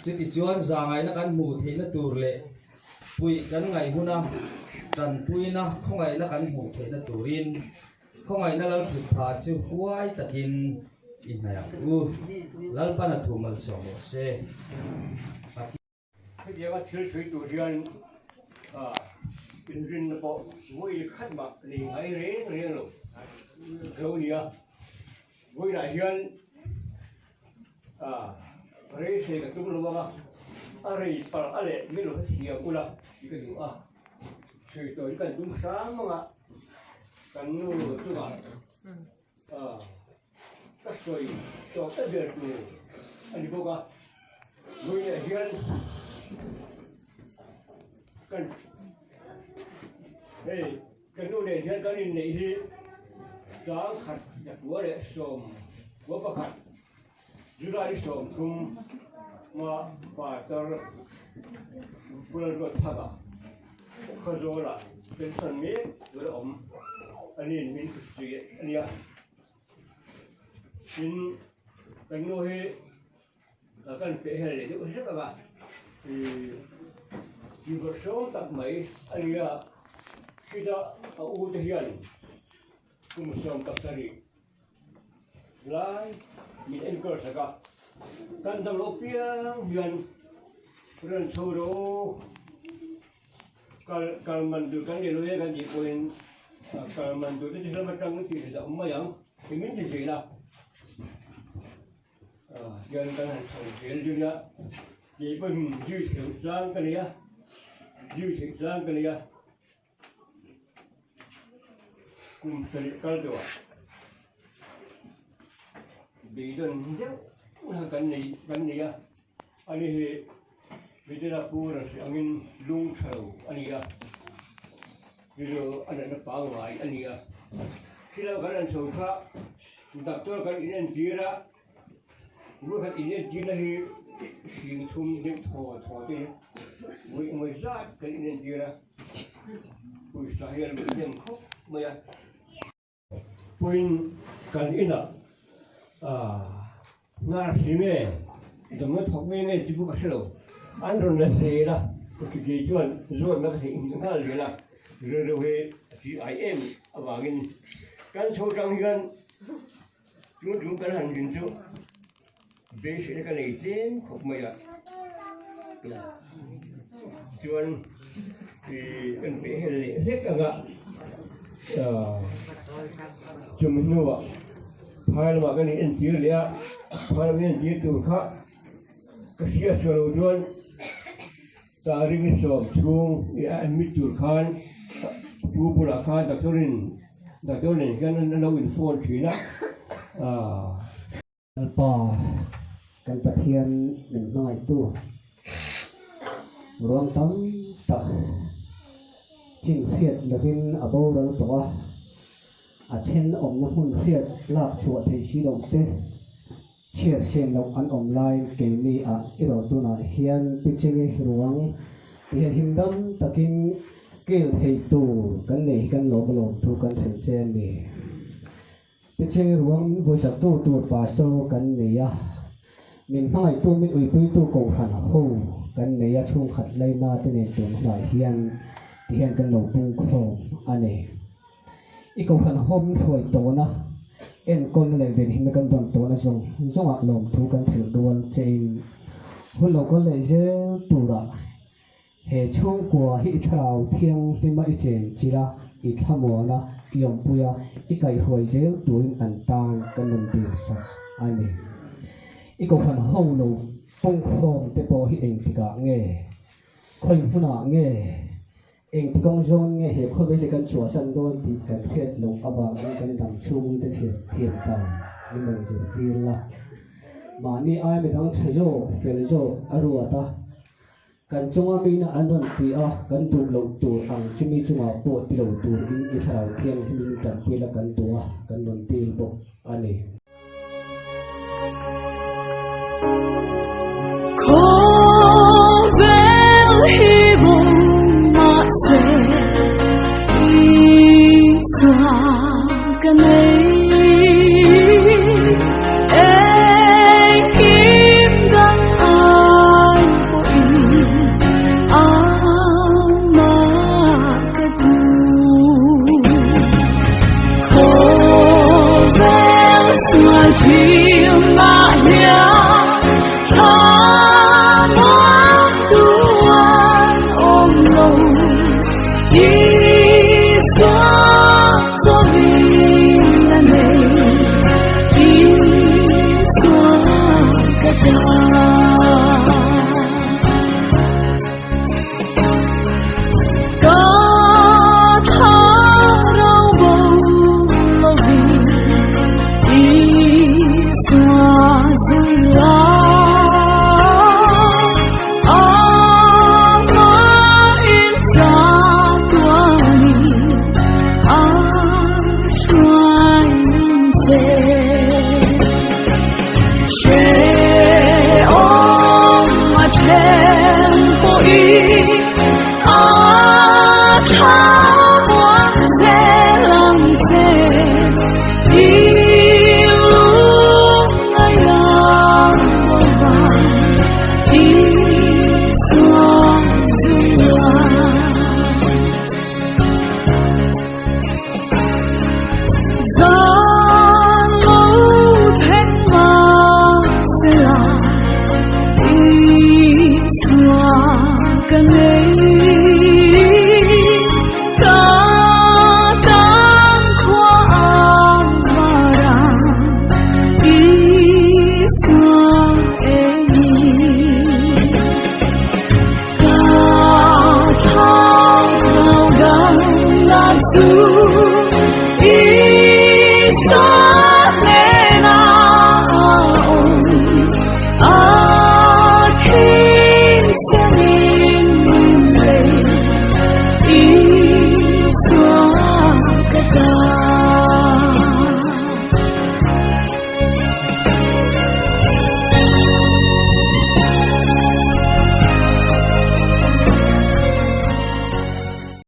chiti chuan zangai na kan mu theina tur le pui kan ngai huna tran pui na khongai na kan mu theina turin khongai na lal thut pha chu huai takin in na u lal pa na thumal so mo se cái gì mà thiếu suy tu riêng in riêng là bộ vui khách mà liền ấy riêng rồi thiếu gì à vui đại riêng rồi sẽ cái tụi nó mà rồi par ale mình lo cái gì à cula cái gì à suy tu cái tụi sáng mà cái nu tụi bạn cái suy cho cái việc tu anh đi bộ vui đại riêng kan kan nu ne thian kan in nei hi sang khat ya tua le som wa pa khat jurai som thum ma pa tar pulal ro thaga khazora pension me ro om anin min ku chi ania sin kan nu hi kan pe he le du he ba thì vật số tập mấy anh khi đó ở u thể hiện cùng sống tập sari lại mình anh cơ sở cả căn tâm lốp piang hiền rồi số đó kalau mandu kan dia loya kan dia poin kalau mandu itu juga macam itu tidak umma yang ingin dijela jangan kan hasil juga dia pun jujur sang kan ya dư thị sang cái này cùng xử cái đó bị đơn giấc cái này anh ấy bây giờ là pura sẽ anh lung sầu anh ấy bây giờ anh ấy bảo ngoài anh ấy khi nào cái anh sầu khác đặt tôi cái anh chia ra vừa cái anh chia này hiện thùng đến thò đi người ra cái này gì ra, buổi sáng hiện bị nhầm khóc mà ya, buổi cái này ngã xí mê, chúng nó thọc mê này chỉ có cái đâu, anh rồi nó thế là, cái gì chuyện rồi nó cái gì cũng khá là rồi về chỉ ai em và cái số trang hiện chúng cái hành trình chú bé sẽ cái này tên khóc mà ya. Cuman di NPL hết cả ngạ cuma nua hai là cái này anh chỉ là hai là anh chỉ tu khác cái gì ở chỗ đó ta riêng sớm chung anh biết tu khan tu pula khan đặc cho nên cái nó in phone chuyện đó bỏกันประเทียนหนึ่งน้อยตู้รวมทั้งตักจิ้งเพียดเรื่องอโบราณตัวอาเทนอมน้ำหุ่นเพียดลากชัวไทยชีดงเตเชี่ยเสียงลงอันอมไลน์เกมีอีเราตัวน่ะเฮียนปิจิงรวงเฮียนหิมดำตะกิงเกลไทยตู้กันนี่กันหลบทุกันถึงเจนนี่ปิจิงรวงบริษัทตู้ตัวป่าโซกันนี่มินห้อยตู้มินอุยปุยตู้กงหันหูกันเนียช่วงขัดไล่หน้าที่ในตัวหน่อยเฮียนกันหลงปุงโคงอันนี้อีกงหันหูมันถอยตัวนะเอ็นก้นเลยเป็นหิมกันตอนตัวนะจงอักลมทุกันถือดวนจริงหุ่นเราก็เลยเจอตัวละเหตุช่วงกว่าฮิตราวเที่ยงที่มาอีเจนจีละอีขโมนะยมปุยอีไก่หอยเจอตัวอันตางกันนนเดียสักอันนี้อีกคนห้องลูปุ่งโคมเตปอให้เองติกะเงยคนผู้น่ะเงยเองติกงจงเงยเหตุคนไปจะกันชัวสันโดนตีกันเทียดลงอบางกันดังชูมือเทียดกันนี่มันจะดีละมานี่ไอ้ไม่ต้องเทโจเฟลโจอรัวตากันจงอามีนะอันนั้นตีกันตูลงตูอังจะมีจงอาปวดตีลงตูอิสราเอลเทียงให้มีกันเปละกันตัวกันนนตีลบอันนี้ hy vọng mà sẽ đi xa gần ấy em kim đắng ai Isa